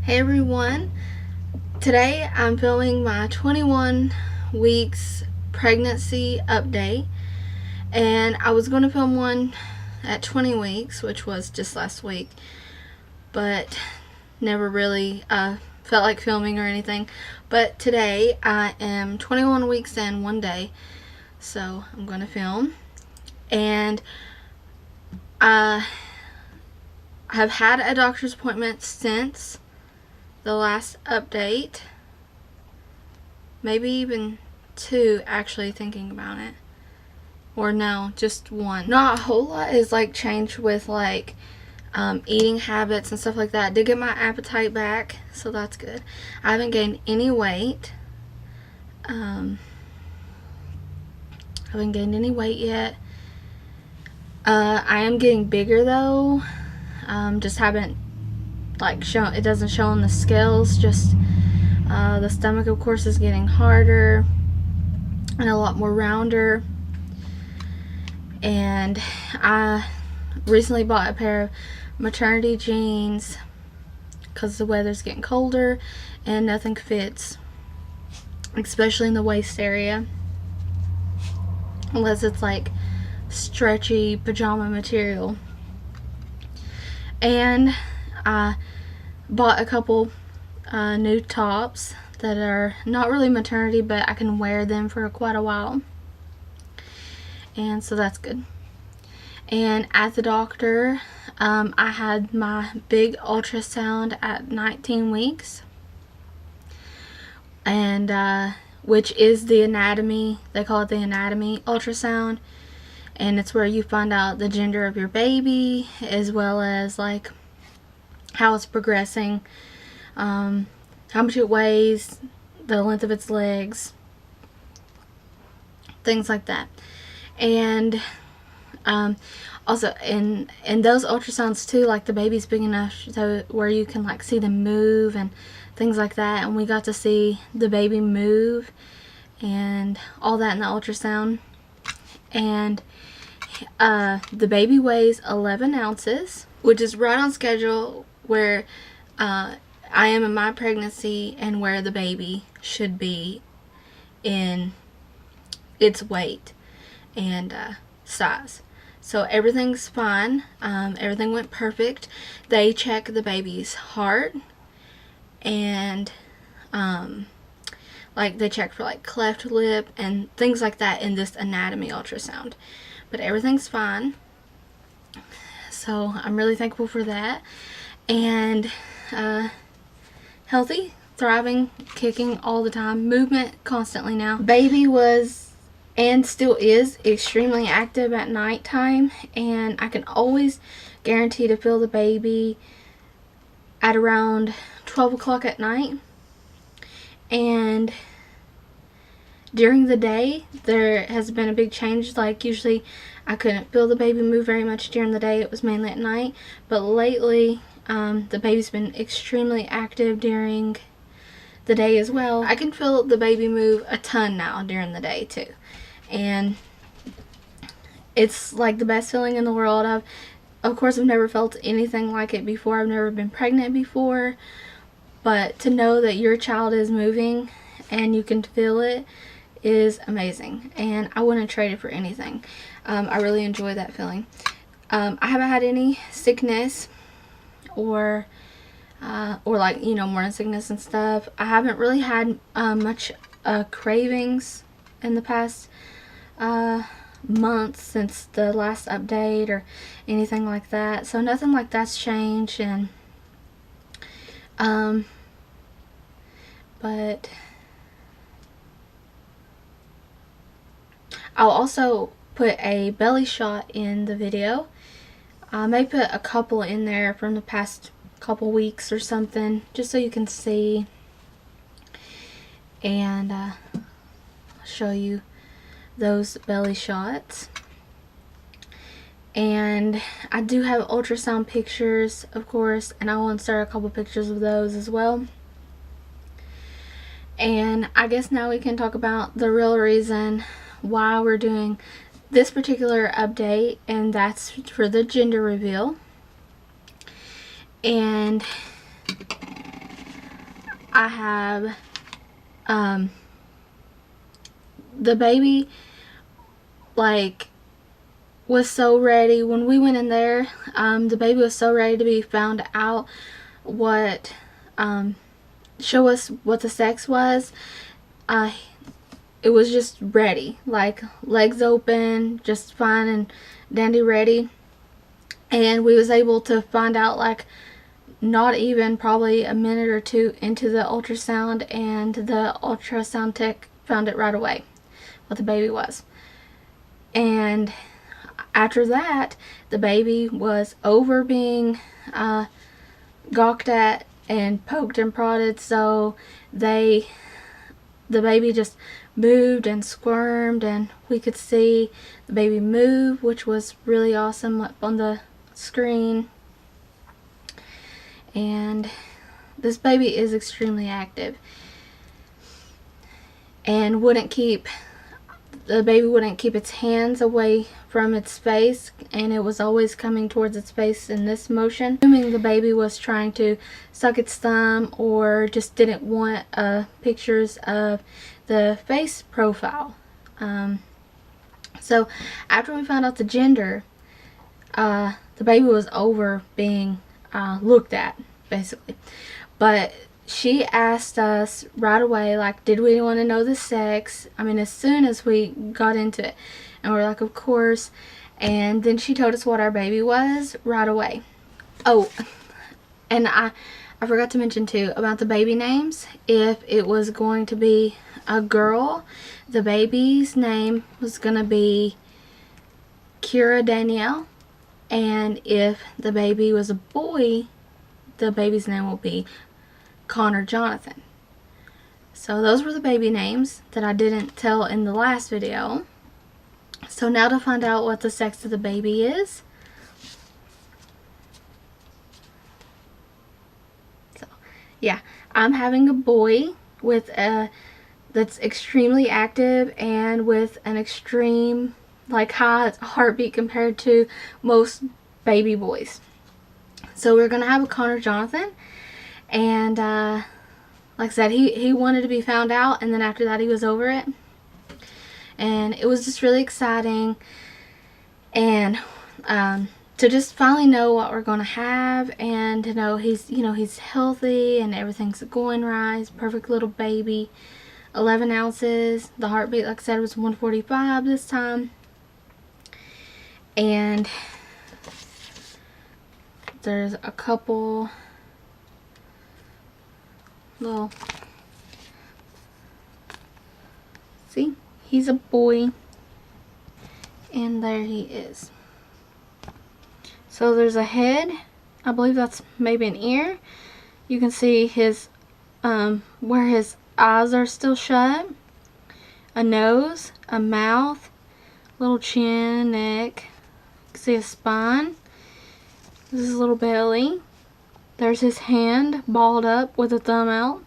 Hey everyone, today I'm filming my 21 weeks pregnancy update, and I was going to film one at 20 weeks, which was just last week, but never really felt like filming or anything. But today I am 21 weeks in one day, so I'm going to film. And I have had a doctor's appointment since the last update, maybe even two, actually, thinking about it. Or no, just one. Not a whole lot is like changed with like eating habits and stuff like that. I did get my appetite back, so that's good. I haven't gained any weight. I haven't gained any weight yet. I am getting bigger though. Just haven't like shown. It doesn't show on the scales. Just the stomach, of course, is getting harder and a lot more rounder. And I recently bought a pair of maternity jeans because the weather's getting colder and nothing fits, especially in the waist area, unless it's like stretchy pajama material. And I bought a couple new tops that are not really maternity, but I can wear them for quite a while, and so that's good. And at the doctor, I had my big ultrasound at 19 weeks, and which is the anatomy. They call it the anatomy ultrasound, and it's where you find out the gender of your baby, as well as like how it's progressing, how much it weighs, the length of its legs, things like that. And also in those ultrasounds too, like the baby's big enough to where you can like see them move and things like that, and we got to see the baby move and all that in the ultrasound. And the baby weighs 11 ounces, which is right on schedule where I am in my pregnancy and where the baby should be in its weight and size. So everything's fine. Everything went perfect. They check the baby's heart, and like they check for like cleft lip and things like that in this anatomy ultrasound. But everything's fine. So I'm really thankful for that. And healthy, thriving, kicking all the time, movement constantly now. Baby was and still is extremely active at nighttime, and I can always guarantee to feel the baby at around 12 o'clock at night. And during the day there has been a big change. Like usually I couldn't feel the baby move very much during the day, it was mainly at night, but lately the baby's been extremely active during the day as well. I can feel the baby move a ton now during the day too, and it's like the best feeling in the world. Of course, I've never felt anything like it before. I've never been pregnant before, but to know that your child is moving and you can feel it is amazing, and I wouldn't trade it for anything. I really enjoy that feeling. I haven't had any sickness or like, you know, morning sickness and stuff. I haven't really had much cravings in the past month since the last update or anything like that, so nothing like that's changed. And but I'll also put a belly shot in the video. I may put a couple in there from the past couple weeks or something, just so you can see, and I'll show you those belly shots. And I do have ultrasound pictures, of course, and I will insert a couple pictures of those as well. And I guess now we can talk about the real reason why we're doing this particular update, and that's for the gender reveal. And I have the baby like was so ready when we went in there. The baby was so ready to be found out, what show us what the sex was. It was just ready, like legs open, just fine and dandy ready. And we was able to find out like not even probably a minute or two into the ultrasound, and the ultrasound tech found it right away what the baby was. And after that, the baby was over being gawked at and poked and prodded, so the baby just moved and squirmed, and we could see the baby move, which was really awesome up on the screen. And this baby is extremely active and the baby wouldn't keep its hands away from its face, and it was always coming towards its face in this motion. Assuming the baby was trying to suck its thumb or just didn't want pictures of the face profile. So after we found out the gender, the baby was over being looked at, basically. But she asked us right away, like, did we want to know the sex? I mean, as soon as we got into it. And we're like, of course. And then she told us what our baby was right away. Oh, and I forgot to mention too about the baby names. If it was going to be a girl, the baby's name was going to be Kira Danielle. And if the baby was a boy, the baby's name will be Connor Jonathan. So those were the baby names that I didn't tell in the last video. So now to find out what the sex of the baby is. So yeah, I'm having a boy with that's extremely active and with an extreme like high heartbeat compared to most baby boys. So we're gonna have a Connor Jonathan, and like I said, he wanted to be found out, and then after that he was over it, and it was just really exciting. And to just finally know what we're gonna have, and to know he's healthy and everything's going right. He's a perfect little baby. 11 ounces. The heartbeat, like I said, was 145 this time. And there's a couple little, see, he's a boy, and there he is. So there's a head, I believe that's maybe an ear. You can see his where his eyes are still shut, a nose, a mouth, little chin, neck. You can see his spine. This is his little belly. There's his hand balled up with a thumb out,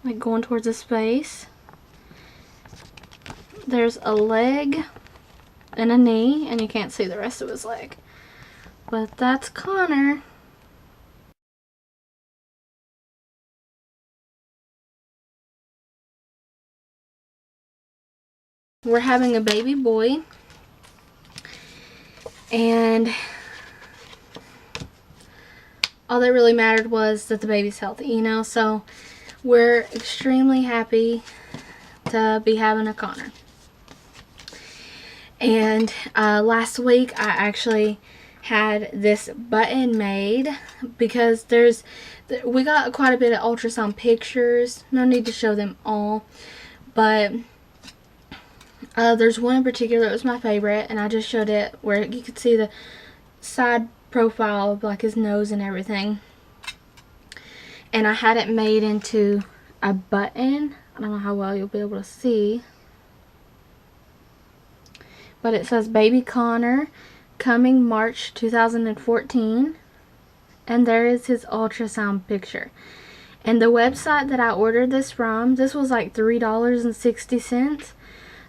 like going towards his face. There's a leg and a knee, and you can't see the rest of his leg. But that's Connor. We're having a baby boy, and all that really mattered was that the baby's healthy, you know, so we're extremely happy to be having a Connor. And last week I actually had this button made because we got quite a bit of ultrasound pictures. No need to show them all, but there's one in particular that was my favorite, and I just showed it where you could see the side profile of like his nose and everything. And I had it made into a button. I don't know how well you'll be able to see, but it says Baby Connor, coming March 2014, and there is his ultrasound picture. And the website that I ordered this from, this was like $3.60.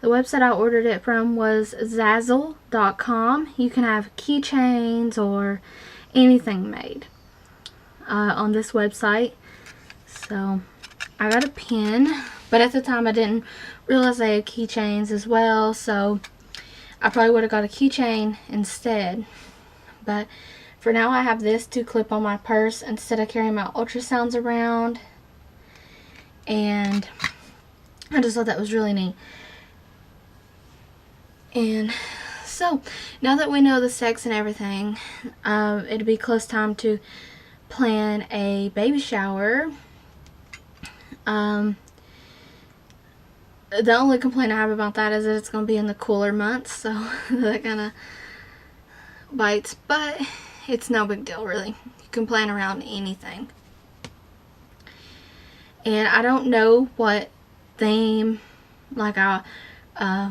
The website I ordered it from was Zazzle.com. You can have keychains or anything made on this website. So I got a pin, but at the time I didn't realize they had keychains as well, so I probably would have got a keychain instead. But for now I have this to clip on my purse instead of carrying my ultrasounds around, and I just thought that was really neat. And so now that we know the sex and everything, it'll be close time to plan a baby shower. The only complaint I have about that is that it's going to be in the cooler months, so that kind of bites, but it's no big deal really. You can plan around anything. And I don't know what theme like I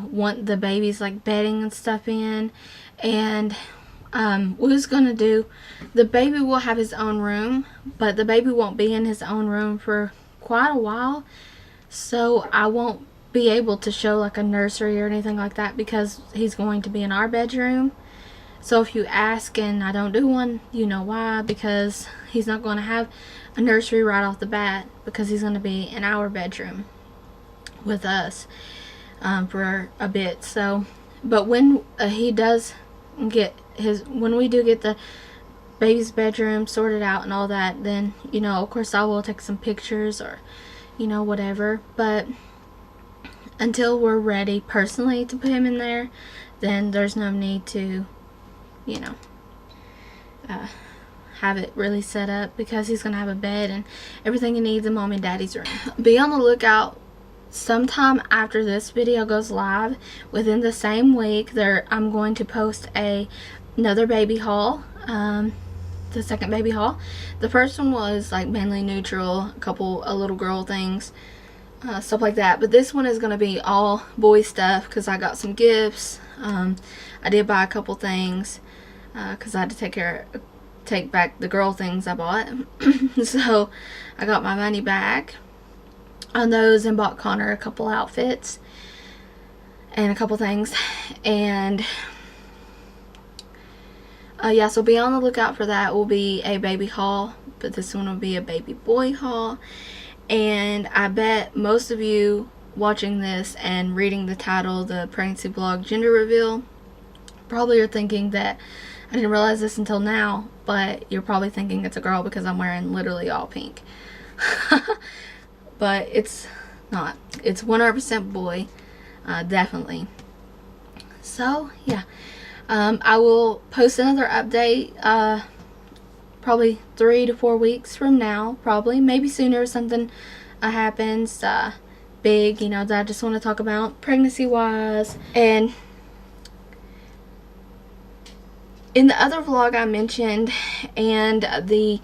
want the baby's like bedding and stuff in, and we was gonna do, the baby will have his own room, but the baby won't be in his own room for quite a while, so I won't be able to show like a nursery or anything like that because he's going to be in our bedroom. So if you ask and I don't do one, you know why, because he's not going to have a nursery right off the bat because he's going to be in our bedroom with us for a bit. So, but when he does get his, when we do get the baby's bedroom sorted out and all that, then, you know, of course I will take some pictures or, you know, whatever. But until we're ready personally to put him in there, then there's no need to, you know, have it really set up, because he's gonna have a bed and everything he needs in mom and daddy's room. Be on the lookout sometime after this video goes live, within the same week, I'm going to post another baby haul, the second baby haul. The first one was like mainly neutral, a couple little girl things, stuff like that, but this one is going to be all boy stuff because I got some gifts. I did buy a couple things because I had to take back the girl things I bought. So I got my money back on those and bought Connor a couple outfits and a couple things. And yeah, so be on the lookout for that. Will be a baby haul, but this one will be a baby boy haul. And I bet most of you watching this and reading the title, the pregnancy blog gender reveal, probably are thinking that I didn't realize this until now, but you're probably thinking it's a girl because I'm wearing literally all pink. But it's not. It's 100% boy, definitely. So yeah, I will post another update probably 3 to 4 weeks from now, probably, maybe sooner if something happens big, you know, that I just want to talk about pregnancy wise. And in the other vlog I mentioned, and the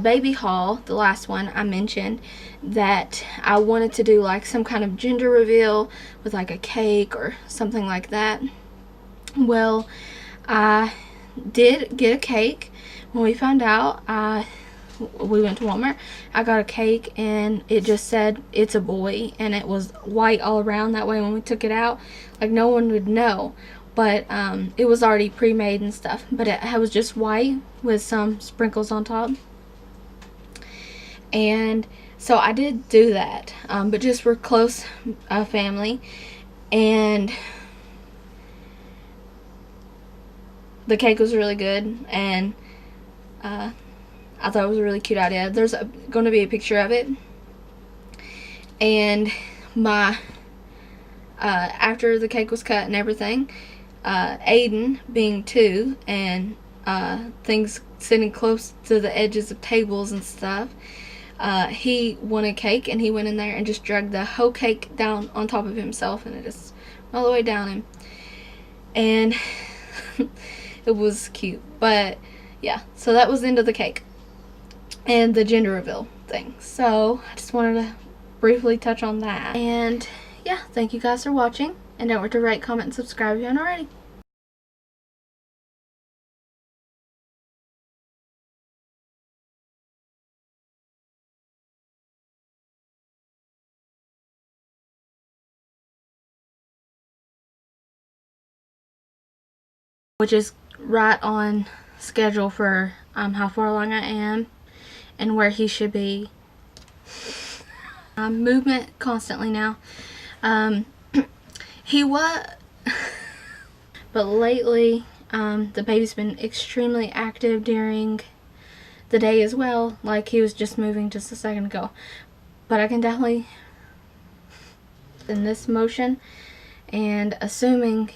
baby haul, the last one, I mentioned that I wanted to do like some kind of gender reveal with like a cake or something like that. Well, I did get a cake. When we found out, we went to Walmart. I got a cake and it just said it's a boy, and it was white all around. That way when we took it out, like, no one would know. But it was already pre-made and stuff, but it was just white with some sprinkles on top. And so I did do that, but just for close family. And the cake was really good, and I thought it was a really cute idea. There's going to be a picture of it. And my after the cake was cut and everything, Aiden, being 2, and things sitting close to the edges of tables and stuff, he wanted cake, and he went in there and just dragged the whole cake down on top of himself, and it just all the way down him. And it was cute. But yeah, so that was the end of the cake and the gender reveal thing. So I just wanted to briefly touch on that. And yeah, thank you guys for watching, and don't forget to rate, comment, and subscribe if you haven't already. Which is right on schedule for how far along I am and where he should be. movement constantly now. He was, but lately, the baby's been extremely active during the day as well. Like he was just moving just a second ago. But I can definitely, in this motion, and assuming